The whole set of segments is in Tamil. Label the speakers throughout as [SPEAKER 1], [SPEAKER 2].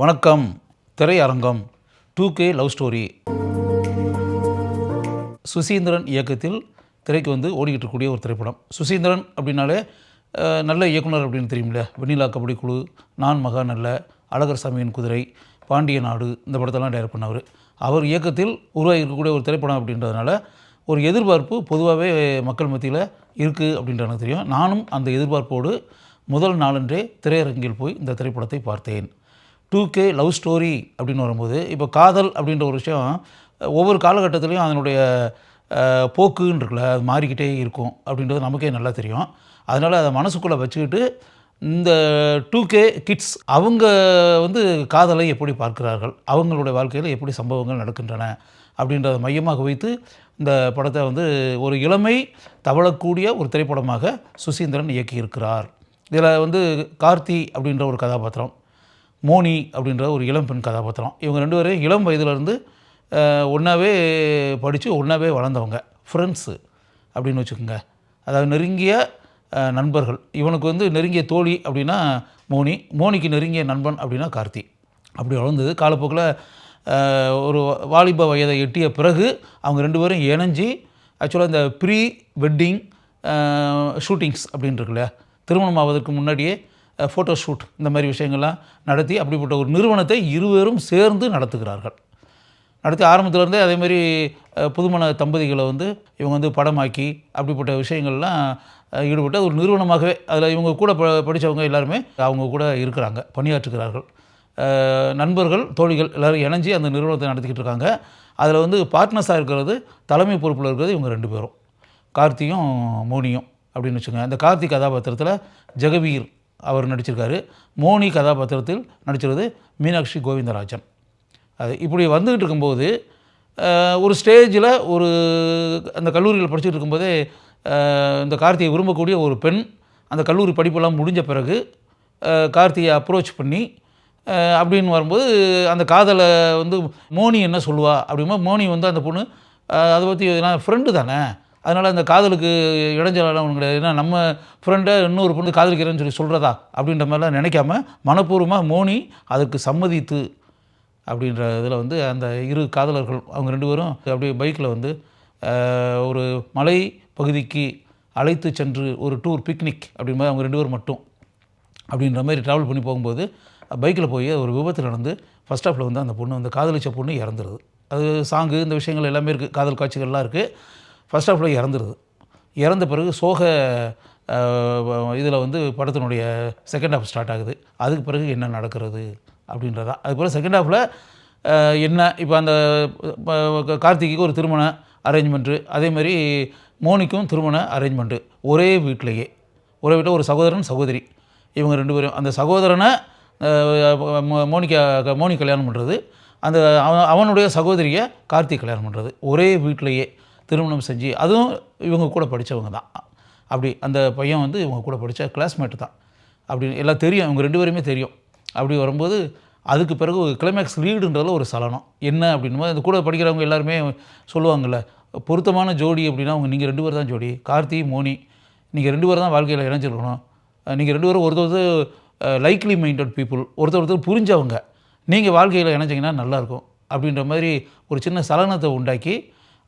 [SPEAKER 1] வணக்கம். திரையரங்கம் 2K லவ் ஸ்டோரி. சுசீந்திரன் இயக்கத்தில் திரைக்கு ஓடிக்கிட்டு இருக்கக்கூடிய ஒரு திரைப்படம். சுசீந்திரன் அப்படின்னாலே நல்ல இயக்குனர் அப்படின்னு தெரியுமில்ல. வெண்ணிலா கபடி குழு, நான் மகா நல்ல, அழகர் சாமியின் குதிரை, பாண்டிய நாடு, இந்த படத்தெல்லாம் டைரக்ட் பண்ணவர். அவர் இயக்கத்தில் உருவாகி இருக்கக்கூடிய ஒரு திரைப்படம் அப்படின்றதுனால ஒரு எதிர்பார்ப்பு பொதுவாகவே மக்கள் மத்தியில் இருக்குது அப்படின்றது எனக்கு தெரியும். நானும் அந்த எதிர்பார்ப்போடு முதல் நாளன்றே திரையரங்கில் போய் இந்த திரைப்படத்தை பார்த்தேன். 2K லவ் ஸ்டோரி அப்படின்னு வரும்போது, இப்போ காதல் அப்படின்ற ஒரு விஷயம் ஒவ்வொரு காலகட்டத்திலையும் அதனுடைய போக்குன்னு இருக்குல்ல, அது மாறிக்கிட்டே இருக்கும் அப்படின்றது நமக்கே நல்லா தெரியும். அதனால் அதை மனசுக்குள்ளே வச்சுக்கிட்டு இந்த 2K கிட்ஸ் அவங்க காதலை எப்படி பார்க்கிறார்கள், அவங்களுடைய வாழ்க்கையில் எப்படி சம்பவங்கள் நடக்கின்றன அப்படின்றத மையமாக வைத்து இந்த படத்தை ஒரு இளமை தவழக்கூடிய ஒரு திரைப்படமாக சுசீந்திரன் இயக்கியிருக்கிறார். இதில் கார்த்தி அப்படின்ற ஒரு கதாபாத்திரம், மோனி அப்படின்ற ஒரு இளம் பெண் கதாபாத்திரம். இவங்க ரெண்டு பேரும் இளம் வயதிலிருந்து ஒன்றாவே படித்து ஒன்றாவே வளர்ந்தவங்க, ஃப்ரெண்ட்ஸு அப்படின்னு வச்சுக்கோங்க. அதாவது நெருங்கிய நண்பர்கள். இவனுக்கு நெருங்கிய தோழி அப்படின்னா மோனி, மோனிக்கு நெருங்கிய நண்பன் அப்படின்னா கார்த்தி. அப்படி வளர்ந்தது. காலப்போக்கில் ஒரு வாலிப வயதை எட்டிய பிறகு அவங்க ரெண்டு பேரும் இணைஞ்சி ஆக்சுவலாக இந்த ப்ரீ வெட்டிங் ஷூட்டிங்ஸ் அப்படின்னு இருக்கு இல்லையா, திருமணம் ஆவதற்கு முன்னாடியே ஃபோட்டோ ஷூட் இந்த மாதிரி விஷயங்கள்லாம் நடத்தி அப்படிப்பட்ட ஒரு நிறுவனத்தை இருவரும் சேர்ந்து நடத்துகிறார்கள். நடத்தி ஆரம்பத்திலேருந்தே அதேமாதிரி புதுமண தம்பதிகளை இவங்க படமாக்கி அப்படிப்பட்ட விஷயங்கள்லாம் ஈடுபட்டு ஒரு நிறுவனமாகவே அதில் இவங்க கூட படித்தவங்க எல்லாருமே அவங்க கூட இருக்கிறாங்க, பணியாற்றுகிறார்கள். நண்பர்கள், தோழிகள் எல்லோரும் இணைஞ்சி அந்த நிறுவனத்தை நடத்திக்கிட்டு இருக்காங்க. அதில் பார்ட்னர்ஸாக இருக்கிறது, தலைமை பொறுப்பில் இருக்கிறது இவங்க ரெண்டு பேரும், கார்த்தியும் மோனியும் அப்படின்னு வச்சுக்கோங்க. அந்த கார்த்தி கதாபாத்திரத்தில் ஜெகவீர் அவர் நடிச்சிருக்காரு. மோனி கதாபாத்திரத்தில் நடிச்சிருது மீனாட்சி கோவிந்தராஜன். அது இப்படி வந்துக்கிட்டு இருக்கும்போது ஒரு ஸ்டேஜில் அந்த கல்லூரியில் படிச்சுட்டு இருக்கும்போதே இந்த கார்த்தியை விரும்பக்கூடிய ஒரு பெண் அந்த கல்லூரி படிப்பெல்லாம் முடிஞ்ச பிறகு கார்த்தியை அப்ரோச் பண்ணி அப்படின்னு வரும்போது அந்த காதலை மோனி என்ன சொல்லுவா அப்படிமா, மோனி அந்த பொண்ணு அதை பற்றி நான் ஃப்ரெண்டு தானே, அதனால் அந்த காதலுக்கு இடைஞ்சலாம் ஒன்றும் கிடையாது, ஏன்னா நம்ம ஃப்ரெண்டை இன்னொரு பொண்ணு காதலிக்கிறேன்னு சொல்கிறதா அப்படின்ற மாதிரிலாம் நினைக்காம மனப்பூர்வமாக மோனி அதுக்கு சம்மதித்து அப்படின்ற இதில் அந்த இரு காதலர்கள் அவங்க ரெண்டு பேரும் அப்படியே பைக்கில் ஒரு மலை பகுதிக்கு அழைத்து சென்று ஒரு டூர் பிக்னிக் அப்படின்ற மாதிரி அவங்க ரெண்டு பேரும் மட்டும் அப்படின்ற மாதிரி ட்ராவல் பண்ணி போகும்போது பைக்கில் போய் ஒரு விபத்து நடந்து ஃபஸ்ட் ஹாஃபில் அந்த பொண்ணு காதலிச்ச பொண்ணு இறந்துருது. அது சாங்கு இந்த விஷயங்கள் எல்லாமே இருக்குது, காதல் காட்சிகள்லாம் இருக்குது. ஃபஸ்ட் ஹாஃபில் இறந்துருது. இறந்த பிறகு சோக இதில் படத்தினுடைய செகண்ட் ஹாஃப் ஸ்டார்ட் ஆகுது. அதுக்கு பிறகு என்ன நடக்கிறது அப்படின்றதான். அதுக்கு பிறகு செகண்ட் ஹாஃபில் என்ன, இப்போ அந்த கார்த்திக்கு ஒரு திருமண அரேஞ்ச்மெண்ட்டு, அதேமாதிரி மோனிக்கும் திருமண அரேஞ்ச்மெண்ட்டு. ஒரே வீட்டில் ஒரு சகோதரன் சகோதரி, இவங்க ரெண்டு பேரும். அந்த சகோதரனை மோனி கல்யாணம் பண்ணுறது, அந்த அவனுடைய சகோதரியை கார்த்திக் கல்யாணம் பண்ணுறது. ஒரே வீட்டிலையே திருமணம் செஞ்சு, அதுவும் இவங்க கூட படித்தவங்க தான். அப்படி அந்த பையன் இவங்க கூட படித்த கிளாஸ்மேட்டு தான் அப்படின்னு எல்லாம் தெரியும், இவங்க ரெண்டு பேருமே தெரியும். அப்படி வரும்போது அதுக்கு பிறகு கிளைமேக்ஸ் லீடுன்றதில் ஒரு சலனம் என்ன அப்படின்னும் அந்த கூட படிக்கிறவங்க எல்லாருமே சொல்லுவாங்கள்ல, பொருத்தமான ஜோடி அப்படின்னா அவங்க நீங்கள் ரெண்டு பேர் தான் ஜோடி, கார்த்தி மோனி நீங்கள் ரெண்டு பேர் தான் வாழ்க்கையில் இணைஞ்சிருக்கணும், நீங்கள் ரெண்டு பேரும் ஒருத்தர் லைக்லி மைண்டட் பீப்புள், ஒருத்தர் புரிஞ்சவங்க, நீங்கள் வாழ்க்கையில் இணைஞ்சிங்கன்னா நல்லாயிருக்கும் அப்படின்ற மாதிரி ஒரு சின்ன சலனத்தை உண்டாக்கி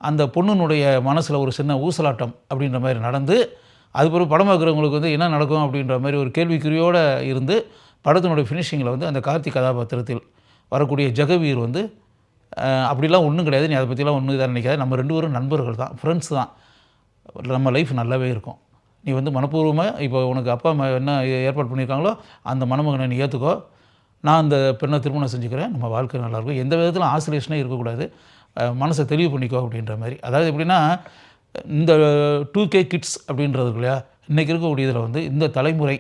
[SPEAKER 1] அந்த பொண்ணுனுடைய மனசில் ஒரு சின்ன ஊசலாட்டம் அப்படின்ற மாதிரி நடந்து, அது பிறகு படம் பார்க்குறவங்களுக்கு என்ன நடக்கும் அப்படின்ற மாதிரி ஒரு கேள்விக்குறியோடு இருந்து படத்தினுடைய ஃபினிஷிங்கில் அந்த கார்த்திக் கதாபாத்திரத்தில் வரக்கூடிய ஜெகவீர் அப்படிலாம் ஒன்றும் கிடையாது, நீ அதை பற்றிலாம் ஒன்றும் இதாக நினைக்காது, நம்ம ரெண்டு பேரும் நண்பர்கள் தான், ஃப்ரெண்ட்ஸ் தான், நம்ம லைஃப் நல்லாவே இருக்கும், நீ மனப்பூர்வமாக இப்போ உனக்கு அப்பா அம்மா என்ன ஏற்பாடு பண்ணியிருக்காங்களோ அந்த மணமகனை நீ ஏற்றுக்கோ, நான் அந்த பெண்ணை திருமணம் செஞ்சுக்கிறேன், நம்ம வாழ்க்கை நல்லாயிருக்கும், எந்த விதத்தில் ஆசிலேஷனே இருக்கக்கூடாது, மனசை தெளிவு பண்ணிக்கோ அப்படின்ற மாதிரி. அதாவது எப்படின்னா, இந்த 2K கிட்ஸ் அப்படின்றது இல்லையா, இன்றைக்கி இருக்கக்கூடியதில் இந்த தலைமுறை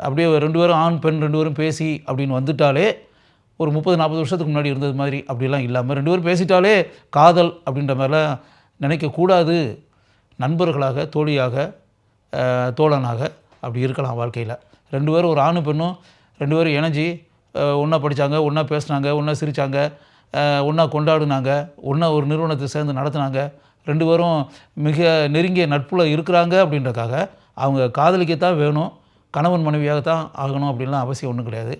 [SPEAKER 1] அப்படியே ரெண்டு பேரும் ஆண் பெண் ரெண்டு பேரும் பேசி அப்படின்னு வந்துட்டாலே ஒரு 30-40 வருஷத்துக்கு முன்னாடி இருந்தது மாதிரி அப்படிலாம் இல்லாமல் ரெண்டு பேரும் பேசிட்டாலே காதல் அப்படின்ற மாதிரிலாம் நினைக்கக்கூடாது. நண்பர்களாக, தோழியாக, தோழனாக அப்படி இருக்கலாம் வாழ்க்கையில். ரெண்டு பேரும் ஒரு ஆணு பெண்ணும் ரெண்டு பேரும் இணைஞ்சி ஒன்றா படித்தாங்க, ஒன்றா பேசினாங்க, ஒன்றா சிரித்தாங்க, ஒன்றா கொண்டாடினாங்க, ஒன்றா ஒரு நிறுவனத்தை சேர்ந்து நடத்துனாங்க, ரெண்டு பேரும் மிக நெருங்கிய நட்பில் இருக்கிறாங்க அப்படின்றக்காக அவங்க காதலிக்கத்தான் வேணும், கணவன் மனைவியாகத்தான் ஆகணும் அப்படின்லாம் அவசியம் ஒன்றும் கிடையாது.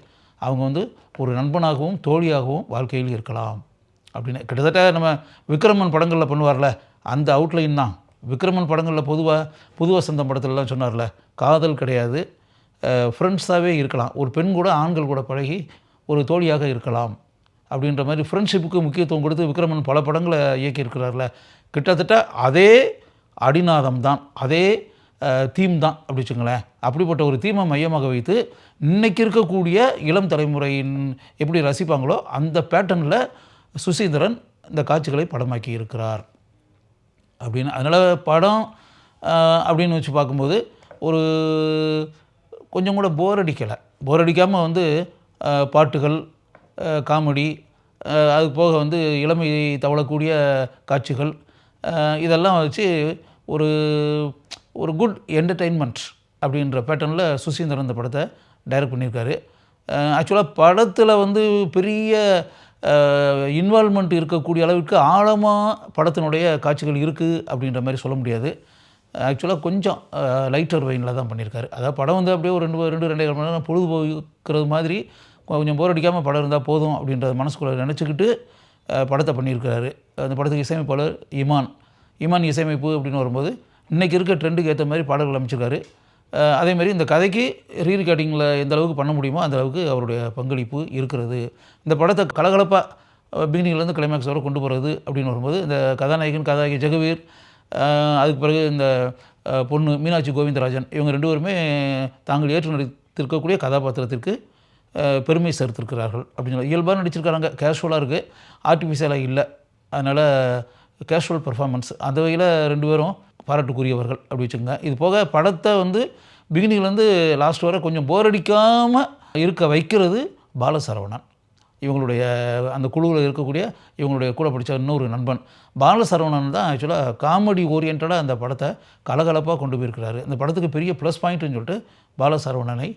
[SPEAKER 1] அவங்க வந்து ஒரு நண்பனாகவும் தோழியாகவும் வாழ்க்கையில் இருக்கலாம் அப்படின்னு. கிட்டத்தட்ட நம்ம விக்ரமன் படங்களில் பண்ணுவார்ல அந்த அவுட்லைன் தான். விக்ரமன் படங்களில் புது வசந்தம் படத்துலலாம் சொன்னார்ல, காதல் கிடையாது, ஃப்ரெண்ட்ஸாகவே இருக்கலாம், ஒரு பெண் கூட ஆண்கள் கூட பழகி ஒரு தோழியாக இருக்கலாம் அப்படின்ற மாதிரி ஃப்ரெண்ட்ஷிப்புக்கு முக்கியத்துவம் கொடுத்து விக்ரமன் பல படங்களை இயக்கியிருக்கிறார்ல. கிட்டத்தட்ட அதே அடிநாதம் தான், அதே தீம் தான் அப்படி வச்சுங்களேன். அப்படிப்பட்ட ஒரு தீமை மையமாக வைத்து இன்றைக்கி இருக்கக்கூடிய இளம் தலைமுறையின் எப்படி ரசிப்பாங்களோ அந்த பேட்டர்னில் சுசீந்திரன் இந்த காட்சிகளை படமாக்கி இருக்கிறார் அப்படின்னு. அதனால் படம் அப்படின்னு வச்சு பார்க்கும்போது ஒரு கொஞ்சம் கூட போர் அடிக்காமல் வந்து பாட்டுகள், காமெடி, அது போக வந்து இளமை தவழக்கூடிய காட்சிகள், இதெல்லாம் வச்சு ஒரு ஒரு குட் என்டர்டெயின்மெண்ட் அப்படின்ற பேட்டர்னில் சுசீந்திரன் இந்த படத்தை டைரக்ட் பண்ணியிருக்காரு. ஆக்சுவலாக படத்தில் வந்து பெரிய இன்வால்மெண்ட் இருக்கக்கூடிய அளவுக்கு ஆழமாக படத்தினுடைய காட்சிகள் இருக்குது அப்படின்ற மாதிரி சொல்ல முடியாது. ஆக்சுவலாக கொஞ்சம் லைட்டர் வெயினில் தான் பண்ணியிருக்காரு. அதாவது படம் வந்து அப்படியே ஒரு 2.5 மணி நேரம் பொழுதுபோக்குறது மாதிரி கொஞ்சம் போர் அடிக்காமல் படம் இருந்தால் போதும் அப்படின்றத மனசுக்குள்ளே நினச்சிக்கிட்டு படத்தை பண்ணியிருக்கிறாரு. அந்த படத்துக்கு இசையமைப்பாளர் இமான் இசையமைப்பு அப்படின்னு வரும்போது இன்றைக்கி இருக்க ட்ரெண்டுக்கு ஏற்ற மாதிரி பாடல்கள் அமைச்சிருக்காரு. அதேமாதிரி இந்த கதைக்கு ரீரெக்கார்டிங்கில் எந்த அளவுக்கு பண்ண முடியுமோ அந்த அளவுக்கு அவருடைய பங்களிப்பு இருக்கிறது. இந்த படத்தை கலகலப்பாக பிகினிங்லேருந்து கிளைமேக்ஸ் வரை கொண்டு போகிறது அப்படின்னு வரும்போது இந்த கதாநாயகி ஜெகவீர், அதுக்கு பிறகு இந்த பொண்ணு மீனாட்சி கோவிந்தராஜன், இவங்க 2 பேருமே தாங்கள் ஏற்று நடித்திருக்கக்கூடிய கதாபாத்திரத்திற்கு பெருமை சேர்த்திருக்கிறார்கள் அப்படின்னு. இயல்பாக நடிச்சிருக்காங்க, கேஷுவலாக இருக்குது, ஆர்டிஃபிஷியலாக இல்லை. அதனால் கேஷுவல் பர்ஃபார்மன்ஸ் அந்த வகையில் 2 பேரும் பாராட்டுக்குரியவர்கள் அப்படி வச்சுக்கோங்க. இது போக படத்தை வந்து பிகினிங்லேருந்து லாஸ்ட் வரை கொஞ்சம் போர் அடிக்காமல் இருக்க வைக்கிறது பாலசரவணன். இவங்களுடைய அந்த குழுவில் இருக்கக்கூடிய இவங்களுடைய கூட படித்த இன்னொரு நண்பன் பாலசரவணன் தான் ஆக்சுவலாக காமெடி ஓரியன்டாக அந்த படத்தை கலகலப்பாக கொண்டு போயிருக்கிறாரு. இந்த படத்துக்கு பெரிய ப்ளஸ் பாயிண்ட்டுன்னு சொல்லிட்டு பாலசரவணனை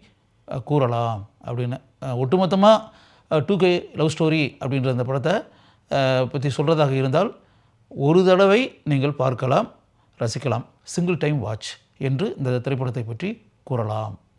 [SPEAKER 1] கூறலாம் அப்படின்னு. ஒட்டுமொத்தமாக 2K லவ் ஸ்டோரி அப்படின்ற அந்த படத்தை பற்றி சொல்கிறதாக இருந்தால் ஒரு தடவை நீங்கள் பார்க்கலாம், ரசிக்கலாம். சிங்கிள் டைம் வாட்ச் என்று இந்த திரைப்படத்தை பற்றி கூறலாம்.